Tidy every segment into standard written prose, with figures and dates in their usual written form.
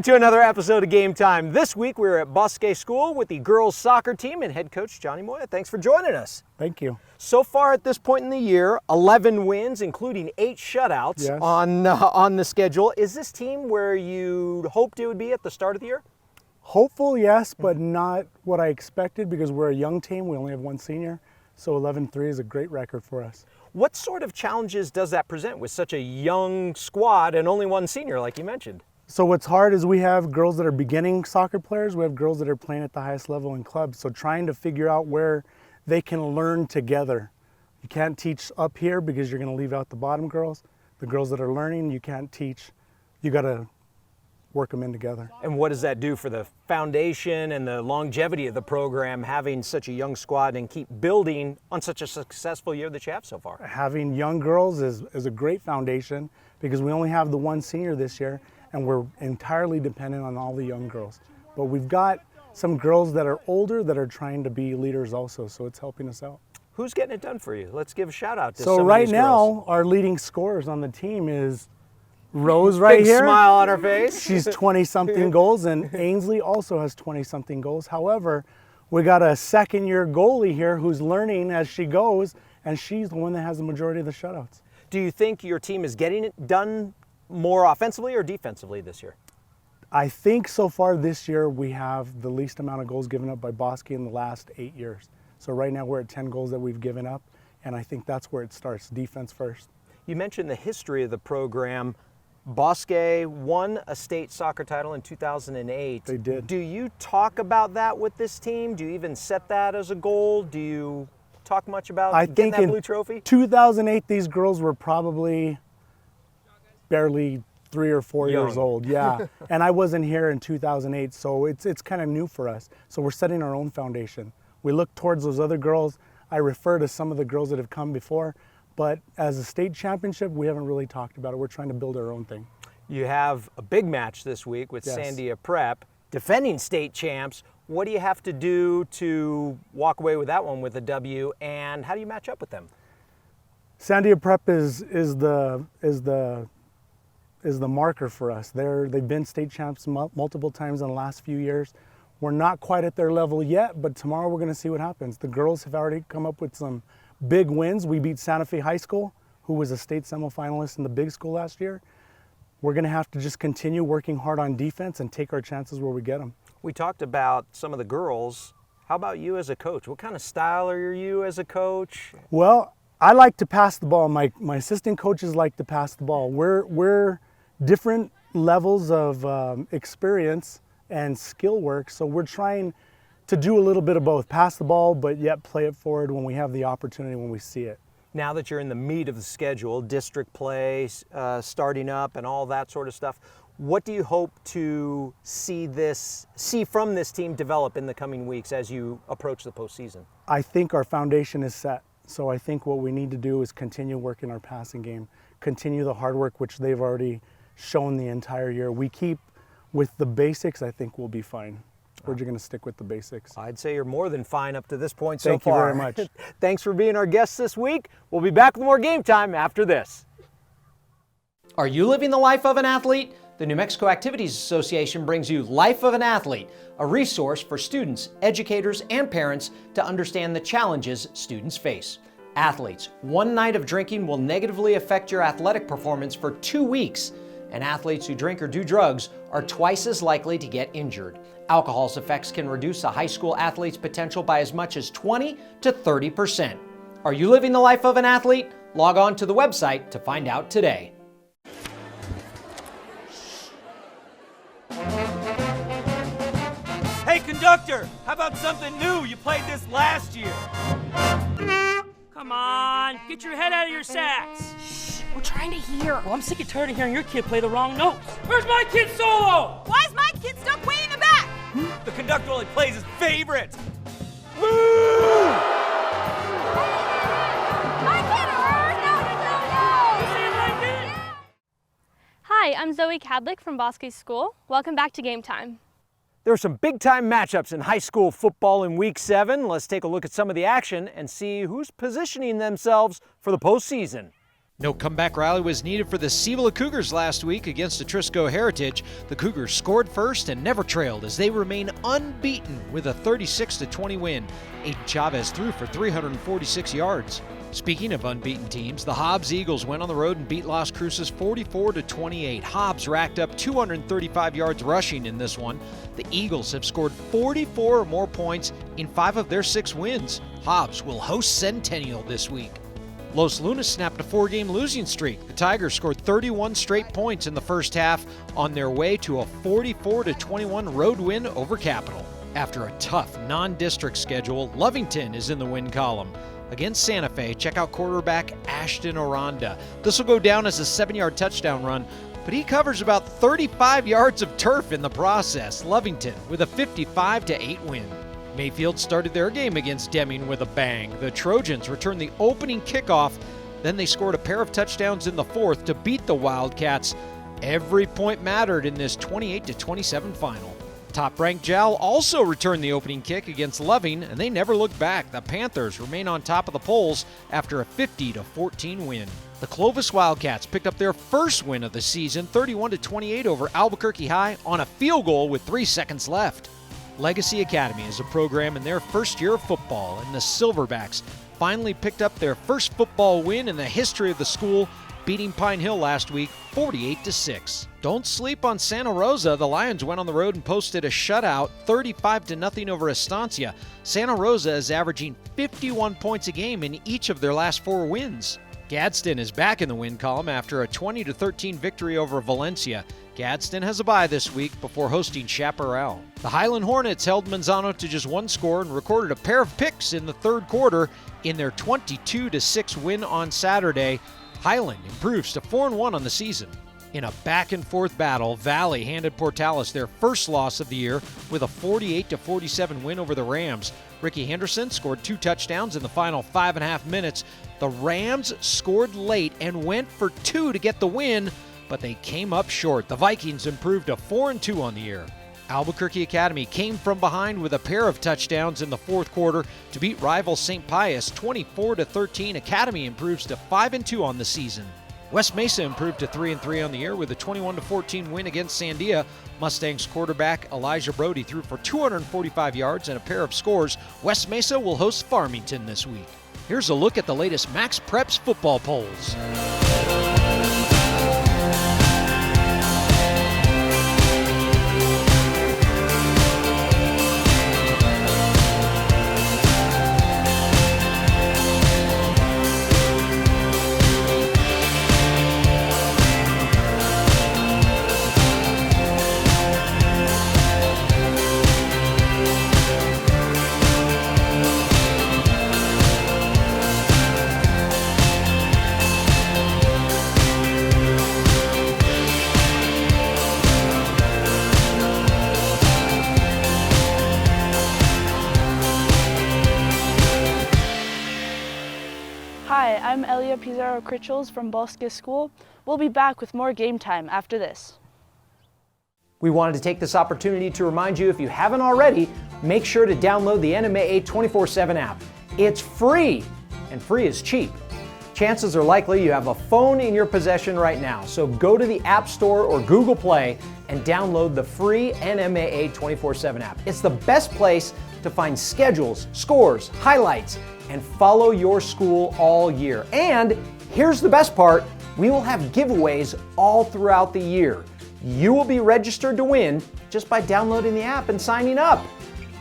Welcome to another episode of Game Time. This week we're at Bosque School with the girls soccer team and head coach Johnny Moya. Thanks for joining us. Thank you. So far at this point in the year, 11 wins, including 8 shutouts on the schedule. Is this team where you hoped it would be at the start of the year? Hopeful, yes, but not what I expected because we're a young team. We only have one senior, so 11-3 is a great record for us. What sort of challenges does that present with such a young squad and only one senior, like you mentioned? So what's hard is we have girls that are beginning soccer players. We have girls that are playing at the highest level in clubs. So trying to figure out where they can learn together. You can't teach up here because you're going to leave out the bottom girls. The girls that are learning, you can't teach. You got to work them in together. And what does that do for the foundation and the longevity of the program, having such a young squad and keep building on such a successful year that you have so far? Having young girls is a great foundation because we only have the one senior this year, and we're entirely dependent on all the young girls. But we've got some girls that are older that are trying to be leaders also, so it's helping us out. Who's getting it done for you? Let's give a shout out to some of right these now, girls. Our leading scorers on the team is Rose right Big here. Smile on her face. She's 20-something goals, and Ainsley also has 20-something goals. However, we got a second-year goalie here who's learning as she goes, and she's the one that has the majority of the shutouts. Do you think your team is getting it done more offensively or defensively this year? I think so far this year we have the least amount of goals given up by Bosque in the last 8 years. So right now we're at 10 goals that we've given up, and I think that's where it starts, defense first. You mentioned the history of the program. Bosque won a state soccer title in 2008. They did. Do you talk about that with this team? Do you even set that as a goal? Do you talk much about getting that blue trophy? In 2008, these girls were probably barely 3 or 4 years old. Yeah. And I wasn't here in 2008, so it's kind of new for us. So we're setting our own foundation. We look towards those other girls. I refer to some of the girls that have come before, but as a state championship, we haven't really talked about it. We're trying to build our own thing. You have a big match this week with Sandia Prep, defending state champs. What do you have to do to walk away with that one with a W, and how do you match up with them? Sandia Prep is the marker for us. They've been state champs multiple times in the last few years. We're not quite at their level yet, but tomorrow we're going to see what happens. The girls have already come up with some big wins. We beat Santa Fe High School, who was a state semifinalist in the big school last year. We're going to have to just continue working hard on defense and take our chances where we get them. We talked about some of the girls. How about you as a coach? What kind of style are you as a coach? Well, I like to pass the ball. My assistant coaches like to pass the ball. We're different levels of experience and skill work, so we're trying to do a little bit of both. Pass the ball, but yet play it forward when we have the opportunity, when we see it. Now that you're in the meat of the schedule, district play, starting up and all that sort of stuff, what do you hope to see from this team develop in the coming weeks as you approach the postseason? I think our foundation is set. So I think what we need to do is continue working our passing game, continue the hard work, which they've already shown the entire year. We keep with the basics, I think we'll be fine. We're just going to stick with the basics. I'd say you're more than fine up to this point so far. Thank you very much. Thanks for being our guest this week. We'll be back with more Game Time after this. Are you living the life of an athlete? The New Mexico Activities Association brings you Life of an Athlete, a resource for students, educators, and parents to understand the challenges students face. Athletes, one night of drinking will negatively affect your athletic performance for 2 weeks, and athletes who drink or do drugs are twice as likely to get injured. Alcohol's effects can reduce a high school athlete's potential by as much as 20 to 30%. Are you living the life of an athlete? Log on to the website to find out today. Hey, conductor, how about something new? You played this last year. Come on, get your head out of your sacks. Shh, we're trying to hear. Well, I'm sick and tired of hearing your kid play the wrong notes. Where's my kid's solo? Why is my kid stuck way in the back? The conductor only plays his favorites. My kid heard! No! Hi, I'm Zoe Cadlick from Bosque School. Welcome back to Game Time. There are some big-time matchups in high school football in Week 7. Let's take a look at some of the action and see who's positioning themselves for the postseason. No comeback rally was needed for the Cibola Cougars last week against Atrisco Heritage. The Cougars scored first and never trailed as they remain unbeaten with a 36-20 win. Aiden Chavez threw for 346 yards. Speaking of unbeaten teams, the Hobbs Eagles went on the road and beat Las Cruces 44-28. Hobbs racked up 235 yards rushing in this one. The Eagles have scored 44 or more points in 5 of their 6 wins. Hobbs will host Centennial this week. Los Lunas snapped a 4-game losing streak. The Tigers scored 31 straight points in the first half on their way to a 44-21 road win over Capital. After a tough non-district schedule, Lovington is in the win column. Against Santa Fe, check out quarterback Ashton Aranda. This will go down as a 7-yard touchdown run, but he covers about 35 yards of turf in the process. Lovington with a 55-8 win. Mayfield started their game against Deming with a bang. The Trojans returned the opening kickoff, then they scored a pair of touchdowns in the fourth to beat the Wildcats. Every point mattered in this 28-27 final. Top-ranked Jal also returned the opening kick against Loving, and they never looked back. The Panthers remain on top of the polls after a 50-14 win. The Clovis Wildcats picked up their first win of the season, 31-28 over Albuquerque High on a field goal with 3 seconds left. Legacy Academy is a program in their first year of football, and the Silverbacks finally picked up their first football win in the history of the school, beating Pine Hill last week 48-6. Don't sleep on Santa Rosa. The Lions went on the road and posted a shutout 35-0 over Estancia. Santa Rosa is averaging 51 points a game in each of their last 4 wins. Gadsden is back in the win column after a 20-13 victory over Valencia. Gadsden has a bye this week before hosting Chaparral. The Highland Hornets held Manzano to just 1 score and recorded a pair of picks in the third quarter in their 22-6 win on Saturday. Highland improves to 4-1 on the season. In a back-and-forth battle, Valley handed Portales their first loss of the year with a 48-47 win over the Rams. Ricky Henderson scored 2 touchdowns in the final 5.5 minutes. The Rams scored late and went for 2 to get the win, but they came up short. The Vikings improved to 4-2 on the year. Albuquerque Academy came from behind with a pair of touchdowns in the fourth quarter to beat rival St. Pius 24-13. Academy improves to 5-2 on the season. West Mesa improved to 3-3 on the year with a 21-14 win against Sandia. Mustangs quarterback Elijah Brody threw for 245 yards and a pair of scores. West Mesa will host Farmington this week. Here's a look at the latest Max Preps football polls. Hi, I'm Elia Pizarro-Critchels from Bosque School. We'll be back with more game time after this. We wanted to take this opportunity to remind you, if you haven't already, make sure to download the NMAA 24/7 app. It's free, and free is cheap. Chances are likely you have a phone in your possession right now, so go to the App Store or Google Play and download the free NMAA 24/7 app. It's the best place to find schedules, scores, highlights, and follow your school all year. And here's the best part, we will have giveaways all throughout the year. You will be registered to win just by downloading the app and signing up.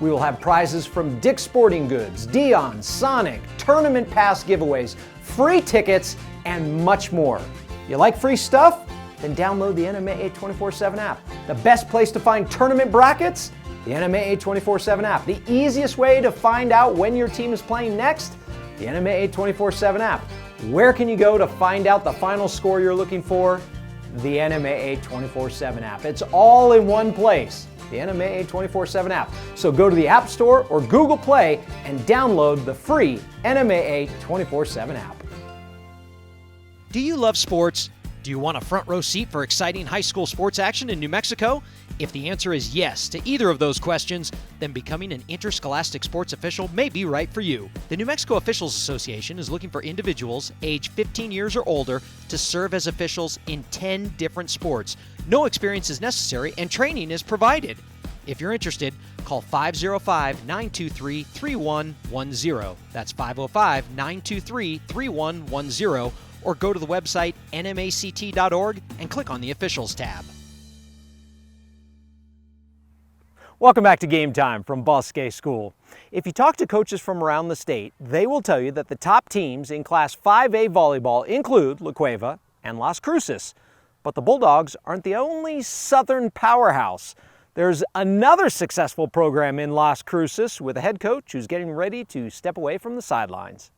We will have prizes from Dick's Sporting Goods, Dion, Sonic, tournament pass giveaways, free tickets, and much more. You like free stuff? Then download the NMAA 24/7 app. The best place to find tournament brackets? The NMAA 24/7 app. The easiest way to find out when your team is playing next? The NMAA 24/7 app. Where can you go to find out the final score you're looking for? The NMAA 24/7 app. It's all in one place. The NMAA 24/7 app. So go to the App Store or Google Play and download the free NMAA 24/7 app. Do you love sports? Do you want a front row seat for exciting high school sports action in New Mexico? If the answer is yes to either of those questions, then becoming an interscholastic sports official may be right for you. The New Mexico Officials Association is looking for individuals age 15 years or older to serve as officials in 10 different sports. No experience is necessary and training is provided. If you're interested, call 505-923-3110. That's 505-923-3110, or go to the website nmact.org and click on the Officials tab. Welcome back to Game Time from Bosque School. If you talk to coaches from around the state, they will tell you that the top teams in Class 5A volleyball include La Cueva and Las Cruces. But the Bulldogs aren't the only Southern powerhouse. There's another successful program in Las Cruces with a head coach who's getting ready to step away from the sidelines.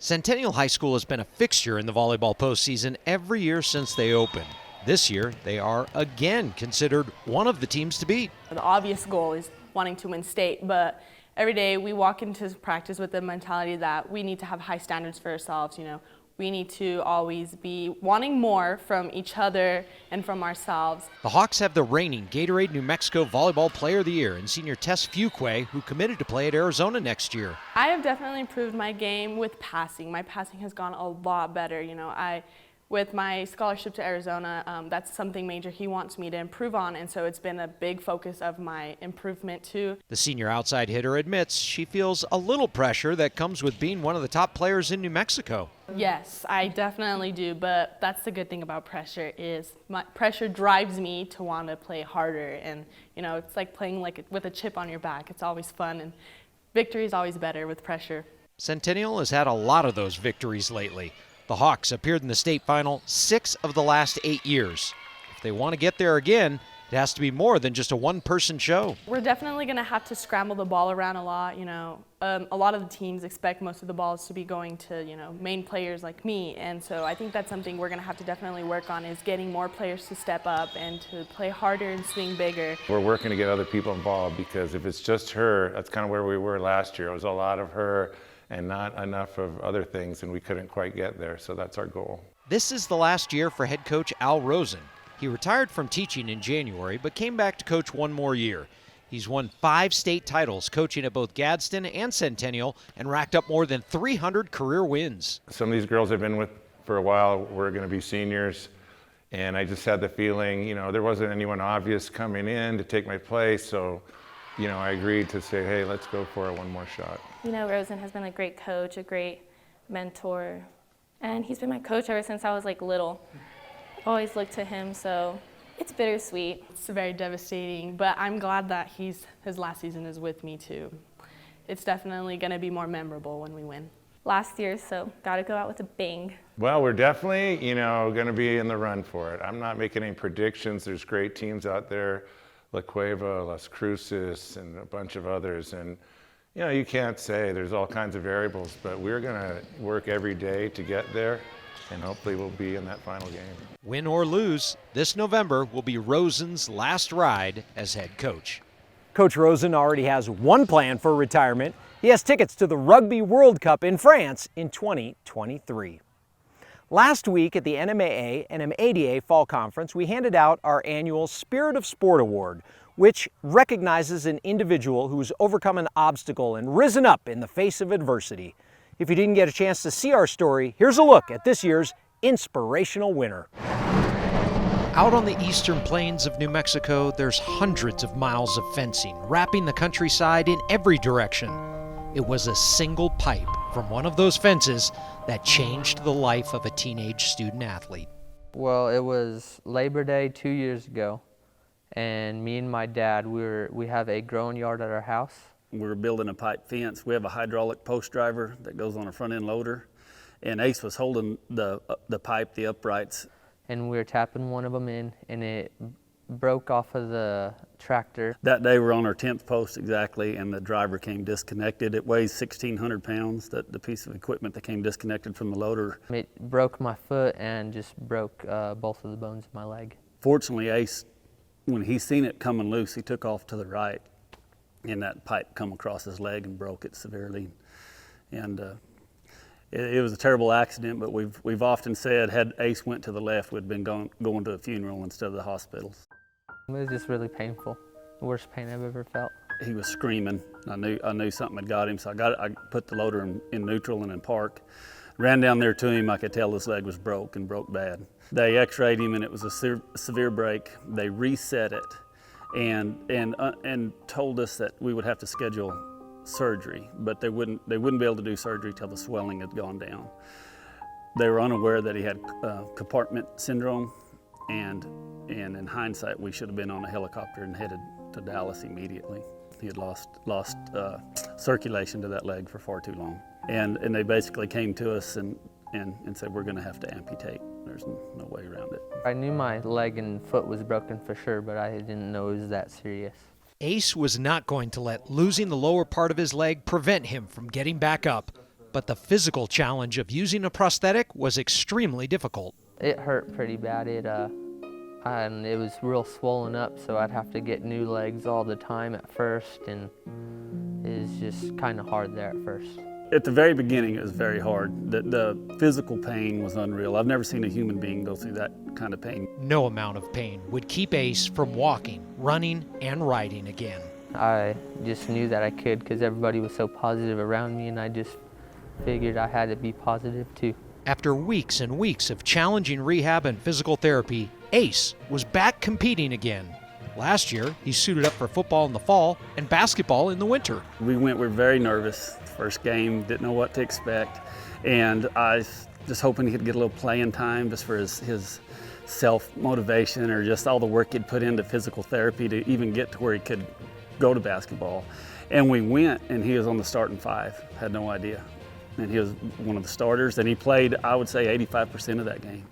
Centennial High School has been a fixture in the volleyball postseason every year since they opened. This year, they are again considered one of the teams to beat. The obvious goal is wanting to win state, but every day we walk into practice with the mentality that we need to have high standards for ourselves. We need to always be wanting more from each other and from ourselves. The Hawks have the reigning Gatorade New Mexico Volleyball Player of the Year in senior Tess Fuquay, who committed to play at Arizona next year. I have definitely improved my game with passing. My passing has gone a lot better. With my scholarship to Arizona, that's something major he wants me to improve on, and so it's been a big focus of my improvement too. The senior outside hitter admits she feels a little pressure that comes with being one of the top players in New Mexico. Yes, I definitely do, but that's the good thing about pressure is pressure drives me to want to play harder, and it's like playing with a chip on your back. It's always fun, and victory is always better with pressure. Centennial has had a lot of those victories lately. The Hawks appeared in the state final 6 of the last 8 years. If they want to get there again, it has to be more than just a one-person show. We're definitely going to have to scramble the ball around a lot. A lot of the teams expect most of the balls to be going to, main players like me. And so I think that's something we're going to have to definitely work on, is getting more players to step up and to play harder and swing bigger. We're working to get other people involved, because if it's just her, that's kind of where we were last year. It was a lot of her and not enough of other things, and we couldn't quite get there, so that's our goal. This is the last year for head coach Al Rosen. He retired from teaching in January, but came back to coach one more year. He's won 5 state titles coaching at both Gadsden and Centennial, and racked up more than 300 career wins. Some of these girls I've been with for a while were going to be seniors, and I just had the feeling, there wasn't anyone obvious coming in to take my place, so I agreed to say, hey, let's go for one more shot. Rosen has been a great coach, a great mentor, and he's been my coach ever since I was little. Always looked to him, so it's bittersweet. It's very devastating, but I'm glad that his last season is with me too. It's definitely going to be more memorable when we win. Last year, so got to go out with a bang. Well, we're definitely, going to be in the run for it. I'm not making any predictions. There's great teams out there, La Cueva, Las Cruces, and a bunch of others, and you can't say. There's all kinds of variables, but we're going to work every day to get there, and hopefully we'll be in that final game. Win or lose, this November will be Rosen's last ride as head coach. Coach Rosen already has one plan for retirement. He has tickets to the Rugby World Cup in France in 2023. Last week at the NMAA and MADA Fall Conference, we handed out our annual Spirit of Sport Award, which recognizes an individual who's overcome an obstacle and risen up in the face of adversity. If you didn't get a chance to see our story, here's a look at this year's inspirational winner. Out on the eastern plains of New Mexico, there's hundreds of miles of fencing wrapping the countryside in every direction. It was a single pipe from one of those fences that changed the life of a teenage student athlete. Well, it was Labor Day 2 years ago, and me and my dad, we have a growing yard at our house. We're building a pipe fence. We have a hydraulic post driver that goes on a front end loader, and Ace was holding the pipe, the uprights. And we were tapping one of them in, and it broke off of the tractor. That day we're on our 10th post exactly, and the driver came disconnected. It weighs 1,600 pounds, the piece of equipment that came disconnected from the loader. It broke my foot and just broke both of the bones in my leg. Fortunately, Ace, when he seen it coming loose, he took off to the right, and that pipe come across his leg and broke it severely. And It was a terrible accident, but we've often said had Ace went to the left, we'd been going to a funeral instead of the hospital. It was just really painful. The worst pain I've ever felt. He was screaming. I knew something had got him, so I put the loader in neutral and in park. Ran down there to him. I could tell his leg was broke and broke bad. They x-rayed him and it was a severe break. They reset it and told us that we would have to schedule surgery, but they wouldn't be able to do surgery till the swelling had gone down. They were unaware that he had compartment syndrome, and in hindsight, we should have been on a helicopter and headed to Dallas immediately. He had lost circulation to that leg for far too long. And they basically came to us and said, we're gonna have to amputate. There's no way around it. I knew my leg and foot was broken for sure, but I didn't know it was that serious. Ace was not going to let losing the lower part of his leg prevent him from getting back up, but the physical challenge of using a prosthetic was extremely difficult. It hurt pretty bad. And it was real swollen up, so I'd have to get new legs all the time at first, and it was just kind of hard there at first. At the very beginning, it was very hard. The physical pain was unreal. I've never seen a human being go through that kind of pain. No amount of pain would keep Ace from walking, running, and riding again. I just knew that I could because everybody was so positive around me, and I just figured I had to be positive too. After weeks and weeks of challenging rehab and physical therapy, Ace was back competing again. Last year, he suited up for football in the fall and basketball in the winter. We were very nervous. First game, didn't know what to expect. And I was just hoping he could get a little playing time just for his self-motivation, or just all the work he'd put into physical therapy to even get to where he could go to basketball. And we went, and he was on the starting five. Had no idea. And he was one of the starters, and he played, I would say, 85% of that game.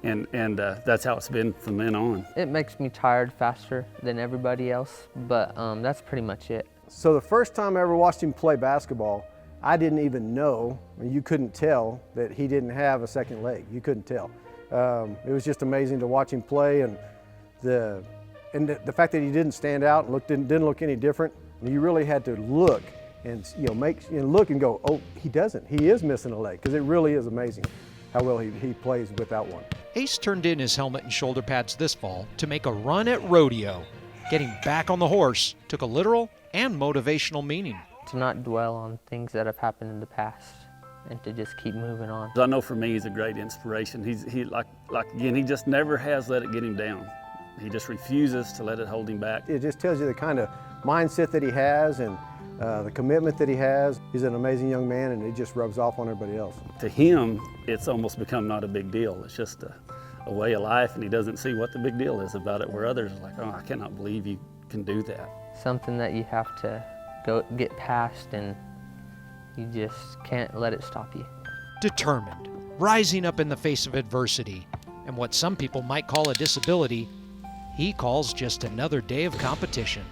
And that's how it's been from then on. It makes me tired faster than everybody else, but that's pretty much it. So the first time I ever watched him play basketball, I didn't even know, you couldn't tell that he didn't have a second leg. You couldn't tell. It was just amazing to watch him play, and the fact that he didn't stand out and didn't look any different. You really had to look and look and go, oh, he doesn't. He is missing a leg, because it really is amazing how well he plays without one. Ace turned in his helmet and shoulder pads this fall to make a run at rodeo. Getting back on the horse took a literal and motivational meaning. To not dwell on things that have happened in the past and to just keep moving on. I know for me, he's a great inspiration. Again, he just never has let it get him down. He just refuses to let it hold him back. It just tells you the kind of mindset that he has and the commitment that he has. He's an amazing young man, and it just rubs off on everybody else. To him, it's almost become not a big deal. It's just a way of life, and he doesn't see what the big deal is about it, where others are like, oh, I cannot believe you can do that. Something that you have to get past, and you just can't let it stop you. Determined, rising up in the face of adversity, and what some people might call a disability, he calls just another day of competition.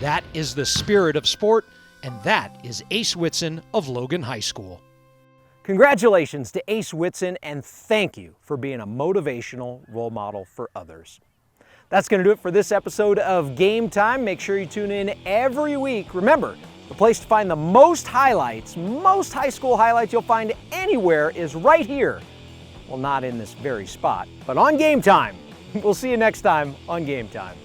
That is the spirit of sport, and that is Ace Whitson of Logan High School. Congratulations to Ace Whitson, and thank you for being a motivational role model for others. That's going to do it for this episode of Game Time. Make sure you tune in every week. Remember, the place to find the most highlights, most high school highlights you'll find anywhere is right here. Well, not in this very spot, but on Game Time. We'll see you next time on Game Time.